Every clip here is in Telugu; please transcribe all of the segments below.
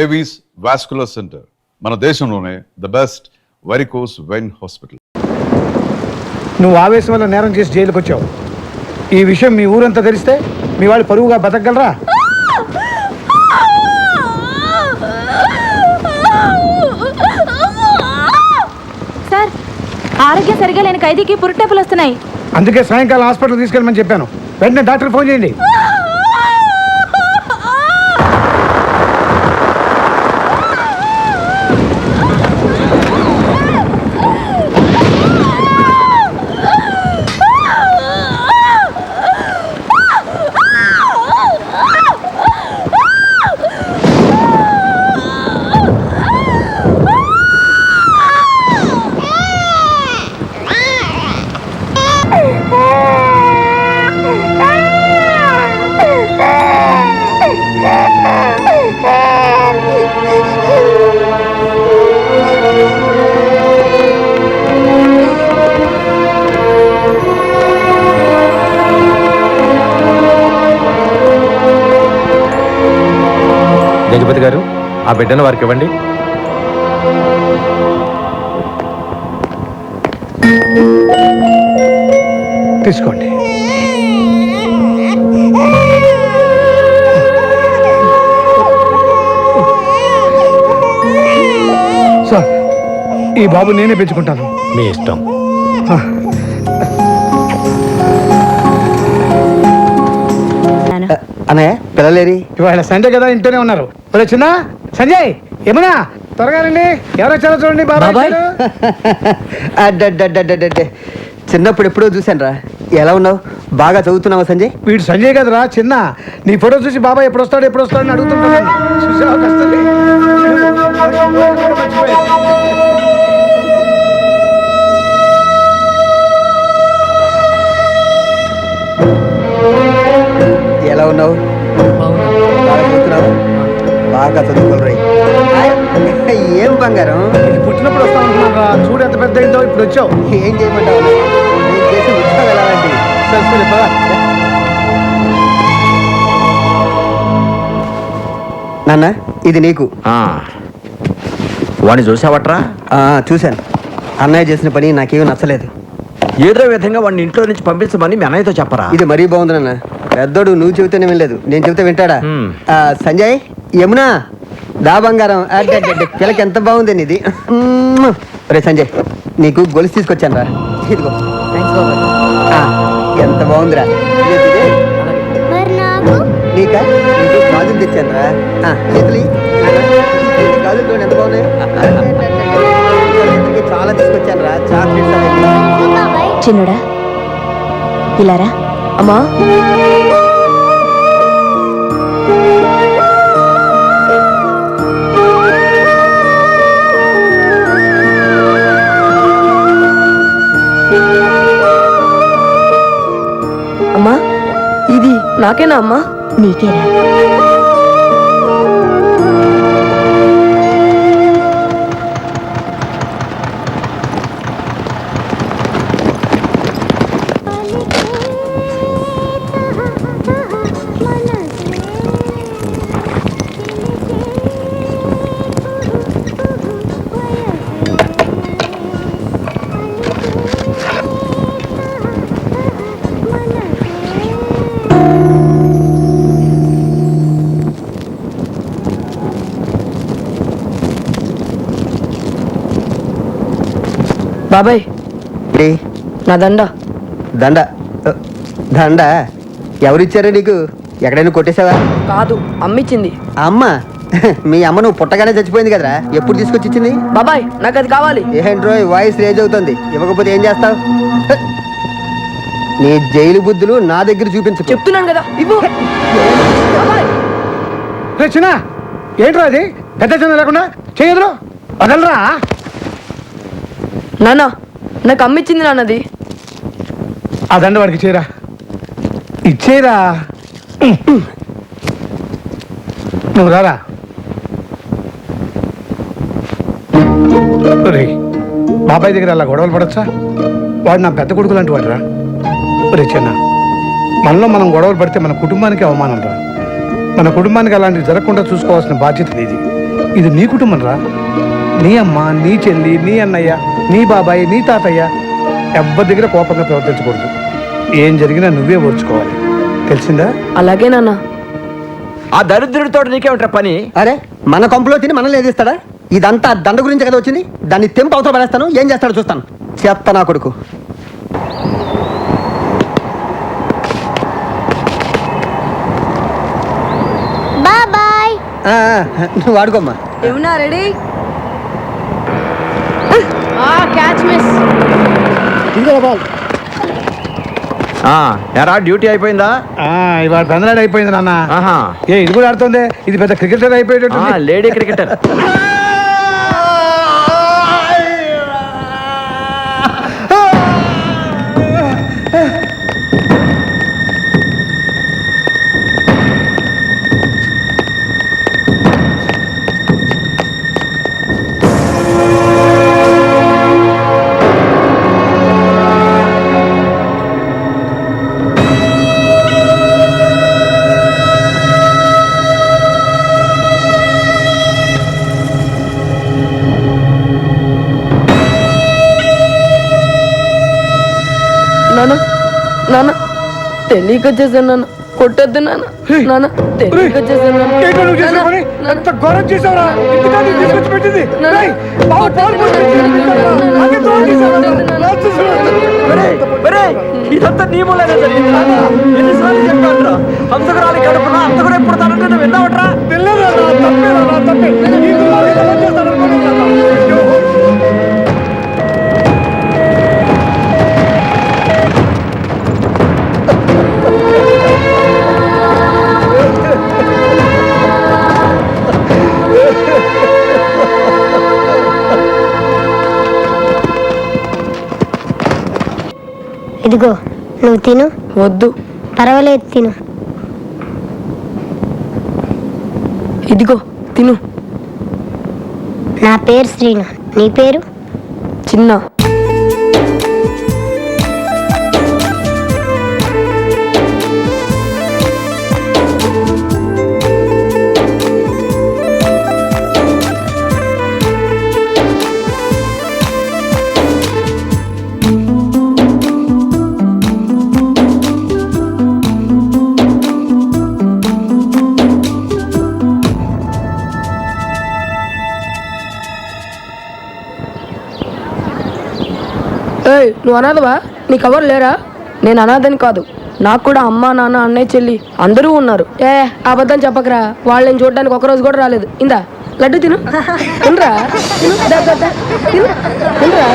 ఏవీస్ వాస్కులర్ సెంటర్ మన దేశంలోనే the best varicose vein hospital. నువ్వు ఆవేశం వల్ల నేరం చేసి జైలుకి వచ్చావు. ఈ విషయం మీ ఊరంతా తెలిస్తే మీ వాళ్ళు పరువుగా బతకగలరా? సార్, ఆరోగ్యం సరిగా లేని ఖైదీకి పురుటేపులు వస్తున్నాయి. అందుకే సాయంకాలం హాస్పిటల్ తీసుకెళ్ళమని చెప్పాను. వెంటనే డాక్టర్ ఫోన్ చేయండి. జగపతి గారు, ఆ బిడ్డను వారికి ఇవ్వండి. తీసుకోండి. సార్, ఈ బాబు నేనే పెంచుకుంటాను. మీ ఇష్టం. అన్నయ్య పిల్లలేరి? ఇవాళ సండే కదా, ఇంట్లోనే ఉన్నారు. ఒరే చిన్న సంజయ్, ఏమన్నా త్వరగా రండి. ఎవరు వచ్చారో చూడండి. బాబాయ్ అడ్డే చిన్నప్పుడు ఎప్పుడో చూశాను రా. ఎలా ఉన్నావు? బాగా చదువుతున్నావా సంజయ్? వీడు సంజయ్ కదరా చిన్న. నీ ఫోటో చూసి బాబాయ్ ఎప్పుడు వస్తాడు అని అడుగుతుంటాను. చూసావా కష్టం. ఎలా ఉన్నావు? బాగా చదువుతున్నావు? బాగా చదువుకోరు. ఏం బంగారం, పుట్టినప్పుడు వస్తా ఉంటున్నారా? చూడు ఎంత పెద్ద అయిందో. ఇప్పుడు వచ్చావు. ఏం చేయమంటావు? నేను చేసే ఉత్సవం వెళ్ళాలండి. సరే పద. నాన్న, ఇది నీకు. వాడిని చూసావట్రా? చూశాను. అన్నయ్య చేసిన పని నాకేమీ నచ్చలేదు. ఏదో విధంగా వాడిని ఇంట్లో నుంచి పంపించమని మీ అన్నయ్యతో చెప్పరా? ఇది మరీ బాగుంది నాన్న. పెద్దోడు నువ్వు చెబితేనే వినలేదు, నేను చెబితే వింటాడా? సంజయ్, యమునా, దా బంగారం. పిల్లకి ఎంత బాగుంది ఇది. రే సంజయ్, నీకు గొలుసు తీసుకొచ్చాను రా. ఇదిగో. ఎంత బాగుందిరా. నీకా? నీకు గాజులు తెచ్చాను రా. చేతులు గాజులు చూడండి ఎంత బాగున్నాయి. చాలా తీసుకొచ్చాను రా. చాక్లెట్స్. చిన్నుడా, ఇలారా. అమ్మా, అమ్మా, ఇది నాకేనా అమ్మా? నీకేరా. బాబాయ్, నా దండ. దండ? దండ ఎవరిచ్చారా నీకు? ఎక్కడైనా కొట్టేసావా? కాదు, అమ్మిచ్చింది. అమ్మ? మీ అమ్మ నువ్వు పుట్టగానే చచ్చిపోయింది కదరా. ఎప్పుడు తీసుకొచ్చి ఇచ్చింది? బాబాయ్, నాకు అది కావాలి. ఏంట్రో వాయిస్ రేజ్ అవుతుంది. ఇవ్వకపోతే ఏం చేస్తావు? నీ జైలు బుద్ధులు నా దగ్గర చూపించు. చెప్తున్నాను కదా, ఇవ్వు. రే చిన్న, ఏంట్రా అది? పెద్ద చిన్న లేకుండా చేయదురు వదలరా. నాన్న, నాకు అమ్మిచ్చింది నాన్నది. ఆ దండ వాడికి ఇచ్చేరా. ఇచ్చేరా. నువ్వు రారా. బాబాయ్ దగ్గర అలా గొడవలు పడచ్చా? వాడు నా పెద్ద కొడుకు లాంటి వాడు రా. రే చిన్న, మనలో మనం గొడవలు పడితే మన కుటుంబానికి అవమానం రా. మన కుటుంబానికి అలాంటివి జరగకుండా చూసుకోవాల్సిన బాధ్యత ఇది. ఇది నీ కుటుంబం రా. నీ అమ్మ, నీ చెల్లి, నీ అన్నయ్య, నీ బాబాయ్, నీ తాతయ్య ఎవ్వరి దగ్గర కోపంగా ప్రవర్తించకూడదు. ఏం జరిగినా నువ్వే ఓర్చుకోవాలి, తెలిసిందా? అలాగే నాన్న. ఆ దరిద్రుడితో నీకేమిట్రా పని? అరే మన కొంపలో తిని మనల్ని ఏదిస్తాడా? ఇదంతా ఆ దండ గురించి కదా వచ్చింది. దాన్ని తెంపు అవతల పడేస్తాను, ఏం చేస్తాడో చూస్తాను. చెత్త నా కొడుకు. బాయ్. నువ్వు ఆడుకోమ్మా. ఏమన్నా రెడీ? Catch miss. ఎరా డ్యూటీ అయిపోయిందా? ఇవాళ పెందలాడు అయిపోయింది నాన్న. ఆహా. ఇది కూడా ఆడుతుంది. ఇది పెద్ద క్రికెటర్ అయిపోయేటట్టు. Lady cricketer. నాన్న నాన్న తెలియక చేశాను నాన్న. కొట్టొద్దు నాన్న. నాన్న తెలియక చేశాను ఏంటో నువ్వు చేసిన పని? ఎంత ఘోరం చేసావురా? ఇంతగా నీకు తీసుకొచ్చి పెట్టింది. రేయ్, బావ పాలు పోసి పెట్టింది. నాకే ద్రోహం చేసావురా? రాక్షసుడు. ఇదంతా నీ మూలనే జరిగింది. ఎన్నిసార్లు చెప్పాను? హంసకురాలి కడుపున అంతకుడు ఎప్పుడు తనంటే నువ్వు విన్నావట్రా? పిల్లరా నా తప్పేరా, నా తప్పే. ఈ దుర్మార్గుడు ఎలా చేస్తాడనుకున్నావు? అయ్యో. ఇదిగో నువ్వు తిను. వద్దు. పర్వాలేదు తిను. ఇదిగో తిను. నా పేరు శ్రీను. నీ పేరు? చిన్న. ఏయ్, నువ్వు అనాథవా? నీకు ఎవరు లేరా? నేను అనాథని కాదు. నాకు కూడా అమ్మ, నాన్న, అన్నయ్య, చెల్లి అందరూ ఉన్నారు. అబద్ధం చెప్పకరా. వాళ్ళని చూడడానికి ఒక రోజు కూడా రాలేదు. ఇందా లడ్డు తిను. తినరా? తిను. దా, దా, దా. తిను. తినరా?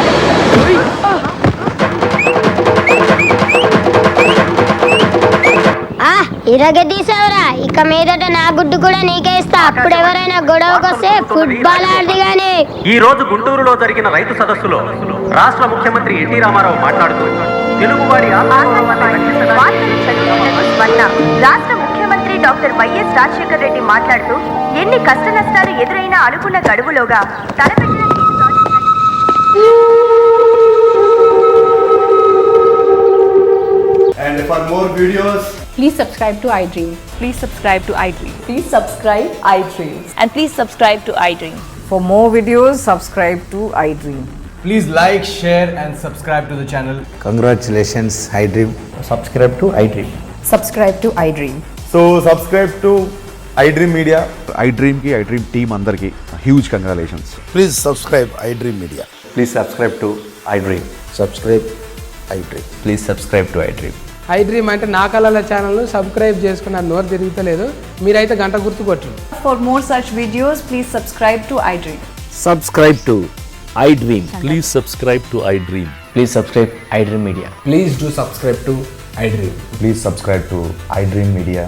ఇరగదీసావురా. ఇక మీదట నా గుడ్డు కూడా నీకే ఇస్తా. అప్పుడు ఎవరైనా గొడవకొస్తే ఫుట్బాల్ ఆడది గాని. ఈ రోజు గుంటూరులో జరిగిన రైతు సదస్సులో రాష్ట్ర ముఖ్యమంత్రి ఎన్టీ రామారావు మాట్లాడుతూ తెలుగువాడి రాష్ట్ర ముఖ్యమంత్రి డాక్టర్ వైఎస్ రాజశేఖర్ రెడ్డి మాట్లాడుతూ ఎన్ని కష్ట నష్టాలు ఎదురైనా అనుకున్న గడువులోగా తలపెట్టిన And for more videos, Please subscribe to iDream. Please subscribe to iDream. Please subscribe iDream. And please subscribe to iDream. For more videos, subscribe to iDream. please like, share and subscribe to the channel. Congratulations, iDream. Subscribe to iDream. Subscribe to iDream. So subscribe to iDream Media. iDream team andarki huge congratulations. Please subscribe iDream Media. Please subscribe to iDream. Subscribe iDream. Please subscribe to iDream. iDream అంటే నా కళల ఛానల్ను సబ్స్క్రైబ్ చేసుకున్న నోరు తిరుగుతలేదు. మీరైతే గంట గుర్తు కొట్టండి. For more such videos, please subscribe to iDream. Subscribe to iDream. Please subscribe to iDream. Please subscribe iDream Media. Please do subscribe to iDream. Please subscribe to iDream Media.